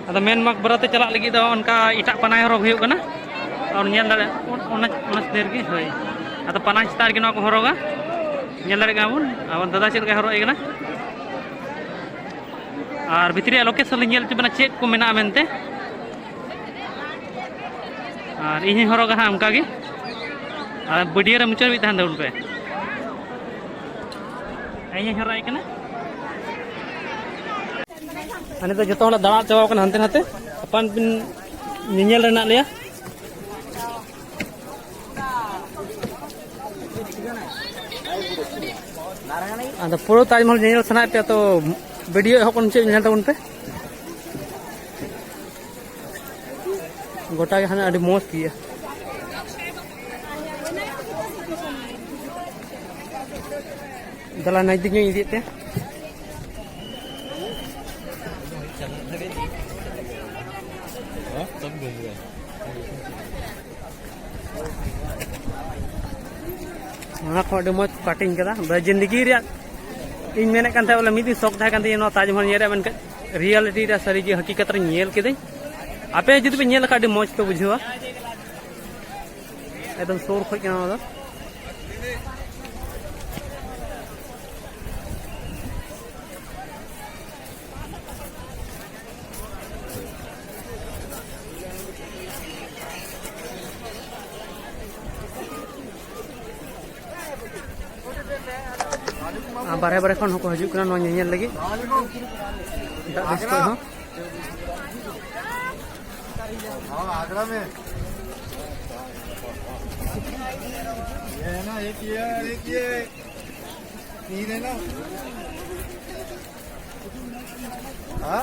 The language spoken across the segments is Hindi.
ada main makbara te chalak lagi do onka itak panai horog huyuk kana और ñel dale ona der gi hoy ada panai star gi no ko horoga ñel dale gabun awan dada chet ga horog igana ar bitri location ñel tibana chet ko mena mente ar ini horoga ha amka gi ar video re muchar bi tahan daun pe ini horog igana ane to joto hola dana chawa kan hante hante apan bin ñel rena leya ada puro Tajmahal nyel sana pe to video hokon che nyel tabun pe gota ge hana adi mos kiya dala nazik nyu idi te mana ko adi mos cutting kada ba zindagi ria इन मेने कंते वाला मिदी शौक था कंते नो ताजमहल नेरे मन रियलिटी रा सरी जी हकीकत रे नेल केदे आपे जदि पे नेल काडी मौज तो बुझवा एकदम सोर खोज केना दा बारे बारे खन हको हजु कना नो नेल लगी दा दिस को हां आगरा में ये है ना एक ये तीन है ना हां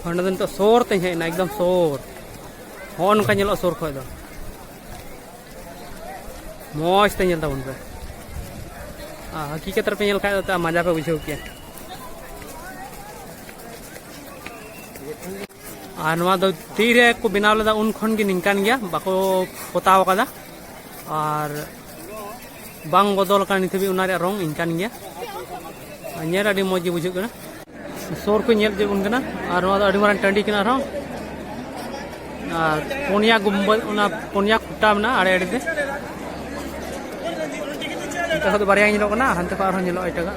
हंडन तो सोर ते है ना एकदम सोर हॉन का नेलो सोर खोय दो मौज ते नेल ताबन पे हकीकत पे नेल खाय ता मजा पे बुझो के आनवा दो तीरे को बिनाव लदा उन खन गे निंकान गया बाको पोताव कदा और बांग बदल का निथबी उनारे रंग इनकान गया नेर अडी मौज बुझो कना सोर को नेल जेबन कना और नवा अडी मारन टंडी कना रंग और पुनिया गुम्बद उना पुनिया खुटा मना आड़े आड़े दे इता तो बारिया नेलो कना हंते पार हन नेलो एटागा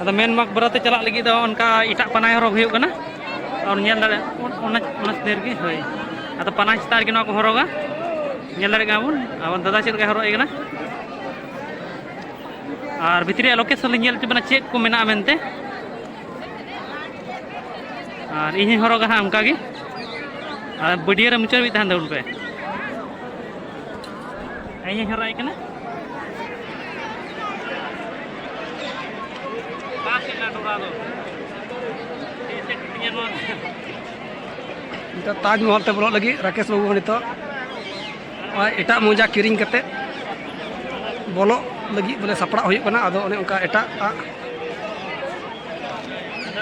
ada main makbara te chalak lagi do onka itak panai horog huyuk kana और ñel dale ona der gi hoy ada panai star gi no ko horoga ñel dale gabun awan dada chet ga horog igana ar bitri location ñel tibana chet ko mena mente ar ini horoga ha amka gi ar video re muchar bi tahan daun pe ini horog igana Taj Mahal ते बोलो लगी राकेश बाबू नितो एटा मोजा किरिंग कते बोलो लगी बोले सपड़ा हुई कना आदो ओने उनका एटा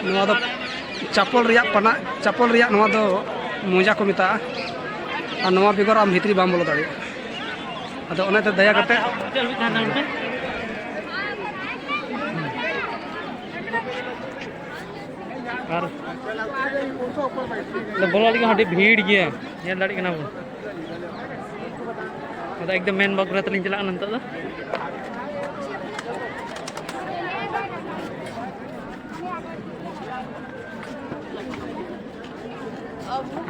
नवा दो चप्पल रिया पना चप्पल रिया नवा दो मोजा को मिता और नवा बिगर आम भितरी बाम बोलो दाड़ी आदो ओने ते दया कते और बोला लगी हटे भीड़ गया ये लड़ी कना बो अदा एकदम मेन बगरा तलिन चला नंत दा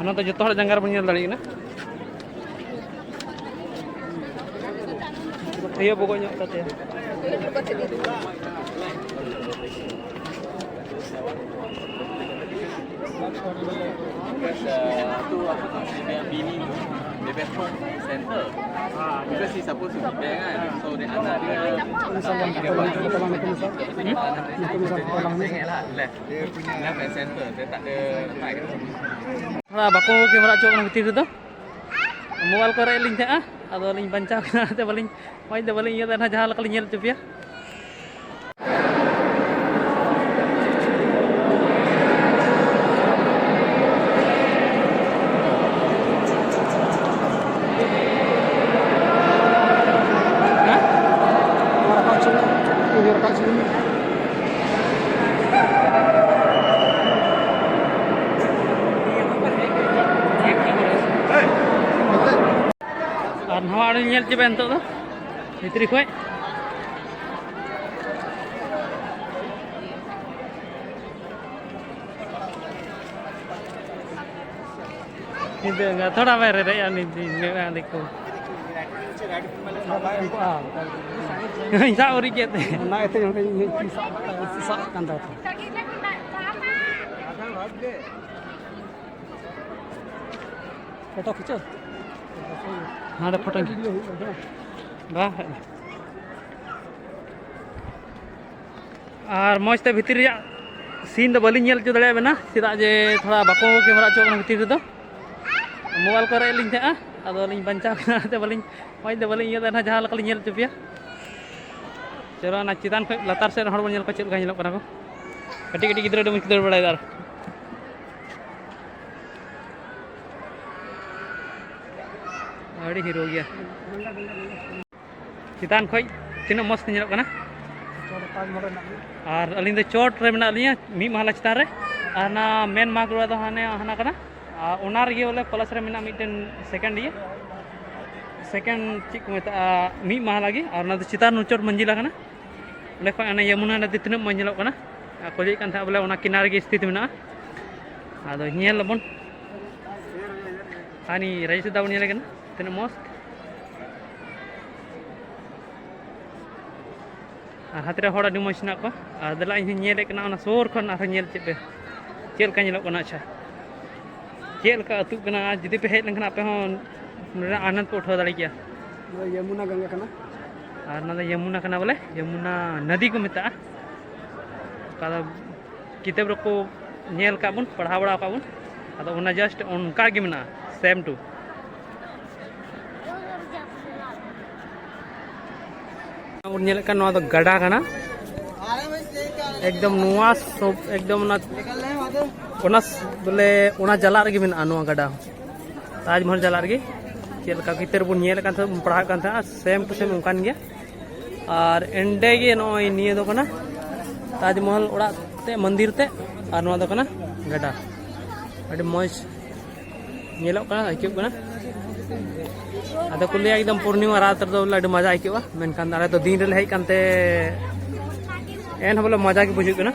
अना तो जतो हर जंगार बन लड़ी ना ये बोगो ᱧᱚᱜ ᱠᱟᱛᱮ Because he's supposed to be there, so the anak dia Nah, bako kamera cok nang tir itu. Mobile ko reeling teh ado ling bancak te baling mai te baling iya tan jahal kali nyel cup ya. Hawa ada nyel coba entuk tuh. Ditri kowe. Itu enggak थोड़ा बार रे यार नी मैं देखो इंसा औरी केते ना एते सा कंदा था फोटो खींचो हाँ तो फोटो वाह और मौज ते भीतर सीन तो बाली नेल दड़े बना चेदा जे थोड़ा बाको कैमरा चो भीतर दो मोबाइल को रेलिंग थे अदो लिंग बंचा ते बालिंग मौज ते बालिंग ये ना जहां लकली नेल चुपिया चलो ना चितान ख लतार से हड़ बन नेल को चेल का नेल कना को कटी कटी गिदरा दम किदर बड़ाय दार अड़ी हीरो गया चितान खय तीन मस्त नेलक कना और अलिंग दे चोट रे मेना लिया मी महला चितान रे और ना मेन मागरो दो हाने हाना कना ओनार गे बोले प्लस रे मेना मिटन सेकंड ये सेकंड चिक मेता मी महला गे और ना चितान चोट मंजिला कना ओले खय अना यमुना नदी तीन मंजिलक कना कोजे कान था बोले ओना किनार गे स्थित मेना आदो नेल लबन हानी राइस दाव नेल कना तीन मस्त और हाथरे हड़ अभी मज ना को और दला इन नेले कना सोर खन आर नेल चेल का नेलो कना अच्छा चेल का अतु कना जुदी पे हेज लेकिन आपे हों आनंद पे उठा दाड़ी किया यमुना गंगा कना और ना यमुना कना बोले यमुना नदी को मेता का किताब रको नेल का बुन पढ़ा बड़ा का बुन अदो उना जस्ट उनका गे मेना सेम टू गड़ा कना एकदम नुआ सब एकदम बोले जला रे मेना गड़ा ताजमहल जला रे चलका कितर बन पढ़ा सेम टू सेम उनकान गया और एंडे गे नय निये दो कना ताजमहल ओड़ा ते मंदिर ते और नोआ दो कना गड़ा अड़ी मौज नेलो कना आइकब कना अद को लिया एकदम पूर्णिमा रात रे अभी मजा आइकवा मेनखान तो दिन रे हेज कानते एन बोले मजा के बुझुग कना